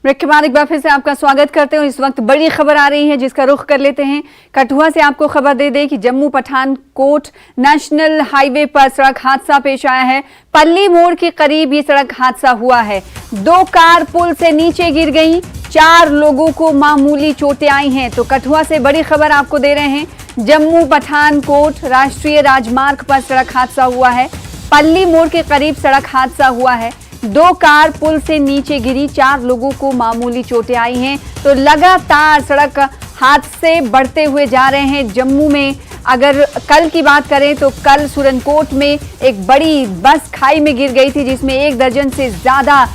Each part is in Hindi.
ब्रेक के बाद एक बार फिर से आपका स्वागत करते हैं। इस वक्त बड़ी खबर आ रही है जिसका रुख कर लेते हैं। कठुआ से आपको खबर दे दें कि जम्मू पठानकोट नेशनल हाईवे पर सड़क हादसा पेश आया है। पल्ली मोड़ के करीब ये सड़क हादसा हुआ है। 2 कार पुल से नीचे गिर गई, 4 लोगों को मामूली चोटें आई हैं। तो कठुआ से बड़ी खबर आपको दे रहे हैं। जम्मू पठानकोट राष्ट्रीय राजमार्ग पर सड़क हादसा हुआ है। पल्ली मोड़ के करीब सड़क हादसा हुआ है। 2 कार पुल से नीचे गिरी, 4 लोगों को मामूली चोटें आई हैं। तो लगातार सड़क हादसे बढ़ते हुए जा रहे हैं जम्मू में। अगर कल की बात करें तो कल सुरनकोट में एक बड़ी बस खाई में गिर गई थी जिसमें 1 दर्जन से ज्यादा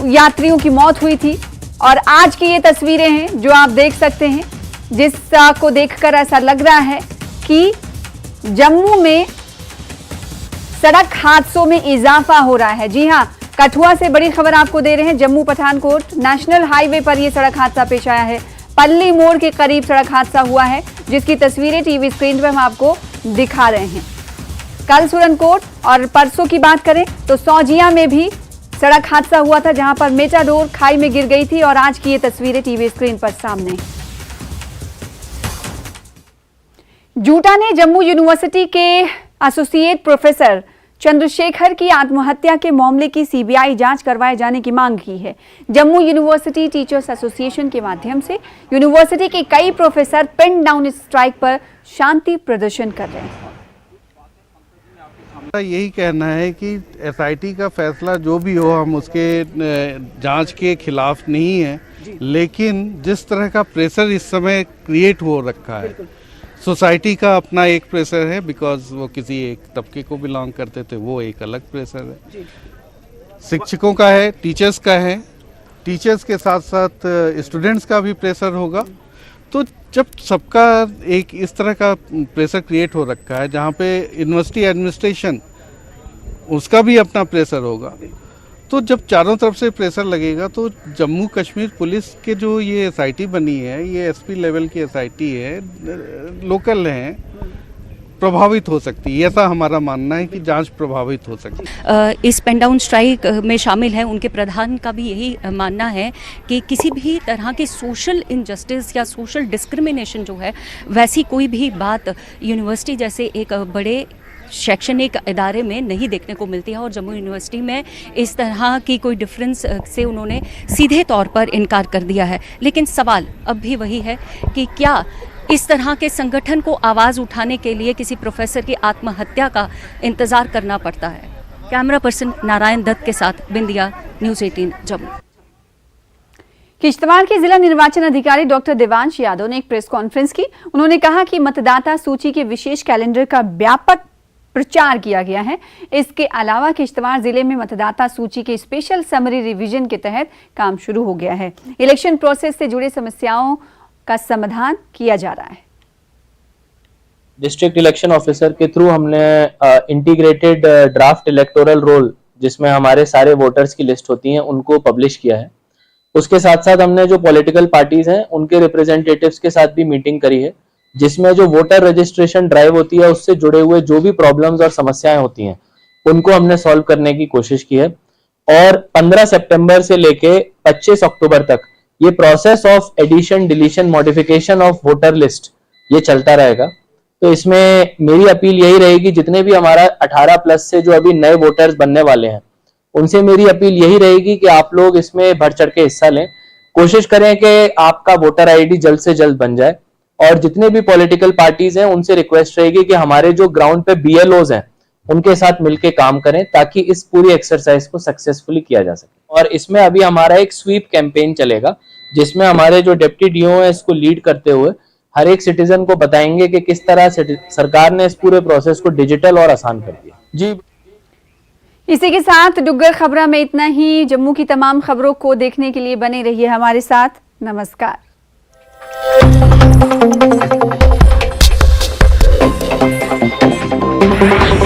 यात्रियों की मौत हुई थी। और आज की ये तस्वीरें हैं जो आप देख सकते हैं, जिसको देखकर ऐसा लग रहा है कि जम्मू में सड़क हादसों में इजाफा हो रहा है। जी हां, कठुआ से बड़ी खबर आपको दे रहे हैं। जम्मू पठानकोट नेशनल हाईवे पर यह सड़क हादसा पेश आया है। पल्ली मोड़ के करीब सड़क हादसा हुआ है, जिसकी तस्वीरें टीवी स्क्रीन पर हम आपको दिखा रहे हैं। कल सुरनकोट और परसों की बात करें तो सौजिया में भी सड़क हादसा हुआ था, जहां पर मेटाडोर खाई में गिर गई थी। और आज की ये तस्वीरें टीवी स्क्रीन पर सामने। जूटा ने जम्मू यूनिवर्सिटी के एसोसिएट प्रोफेसर चंद्रशेखर की आत्महत्या के मामले की सीबीआई जांच करवाए जाने की मांग की है। जम्मू यूनिवर्सिटी टीचर्स एसोसिएशन के माध्यम से यूनिवर्सिटी के कई प्रोफेसर पिन डाउन स्ट्राइक पर शांति प्रदर्शन कर रहे हैं। हमारा यही कहना है कि एसआईटी का फैसला जो भी हो, हम उसके जांच के खिलाफ नहीं है, लेकिन जिस तरह का प्रेशर इस समय क्रिएट हो रखा है, सोसाइटी का अपना एक प्रेशर है, बिकॉज वो किसी एक तबके को बिलोंग करते थे, वो एक अलग प्रेशर है। शिक्षकों का है, टीचर्स का है, टीचर्स के साथ साथ स्टूडेंट्स का भी प्रेशर होगा। तो जब सबका एक इस तरह का प्रेशर क्रिएट हो रखा है, जहाँ पे यूनिवर्सिटी एडमिनिस्ट्रेशन उसका भी अपना प्रेशर होगा, तो जब चारों तरफ से प्रेशर लगेगा तो जम्मू कश्मीर पुलिस के जो ये एसआईटी बनी है, ये एसपी लेवल की एसआईटी है, लोकल है, प्रभावित हो सकती है। ऐसा हमारा मानना है कि जांच प्रभावित हो सकती है। इस पेन डाउन स्ट्राइक में शामिल है, उनके प्रधान का भी यही मानना है कि किसी भी तरह की सोशल इनजस्टिस या सोशल डिस्क्रिमिनेशन जो है, वैसी कोई भी बात यूनिवर्सिटी जैसे एक बड़े शैक्षणिक इदारे में नहीं देखने को मिलती है। और जम्मू यूनिवर्सिटी में इस तरह की कोई डिफरेंस से उन्होंने सीधे तौर पर इनकार कर दिया है। लेकिन सवाल अब भी वही है कि क्या इस तरह के संगठन को आवाज़ उठाने के लिए किसी प्रोफेसर की आत्महत्या का इंतज़ार करना पड़ता है। कैमरा पर्सन नारायण दत्त के साथ बिंदिया, न्यूज़ 18 जम्मू। किश्तवाड़ के जिला निर्वाचन अधिकारी डॉक्टर देवांश यादव ने एक प्रेस कॉन्फ्रेंस की। उन्होंने कहा कि मतदाता सूची के विशेष कैलेंडर का व्यापक प्रचार किया गया है। इसके अलावा किश्तवाड़ जिले में मतदाता सूची के स्पेशल समरी रिवीजन के तहत काम शुरू हो गया है। इलेक्शन प्रोसेस से जुड़े समस्याओं का समाधान किया जा रहा है। डिस्ट्रिक्ट इलेक्शन ऑफिसर के थ्रू हमने इंटीग्रेटेड ड्राफ्ट इलेक्टोरल रोल, जिसमें हमारे सारे वोटर्स की लिस्ट होती है, उनको पब्लिश किया है। उसके साथ साथ हमने जो पॉलिटिकल पार्टीज हैं उनके रिप्रेजेंटेटिव्स के साथ भी मीटिंग करी है, जिसमें जो वोटर रजिस्ट्रेशन ड्राइव होती है उससे जुड़े हुए जो भी प्रॉब्लम्स और समस्याएं होती हैं उनको हमने सॉल्व करने की कोशिश की है। और 15 सितंबर से लेके 25 अक्टूबर तक ये process of addition, deletion, modification of voter list ये चलता रहेगा। तो इसमें मेरी अपील यही रहेगी, जितने भी हमारा 18+ से जो अभी नए वोटर्स बनने वाले हैं, उनसे मेरी अपील यही रहेगी कि आप लोग इसमें बढ़ चढ़ के हिस्सा लें। कोशिश करें कि आपका वोटर आईडी जल्द से जल्द बन जाए। और जितने भी पॉलिटिकल पार्टीज हैं उनसे रिक्वेस्ट रहेगी कि हमारे जो ग्राउंड पे बीएलओज हैं उनके साथ मिलकर काम करें, ताकि इस पूरी एक्सरसाइज को सक्सेसफुली किया जा सके। और इसमें अभी हमारा एक स्वीप कैंपेन चलेगा, जिसमें हमारे जो डिप्टी डीओ हैं इसको लीड करते हुए हर एक सिटीजन को बताएंगे कि किस तरह सरकार ने इस पूरे प्रोसेस को डिजिटल और आसान कर दिया। जी, इसी के साथ डुग्गर खबरा में इतना ही। जम्मू की तमाम खबरों को देखने के लिए बने रहिए हमारे साथ। नमस्कार। Thank you.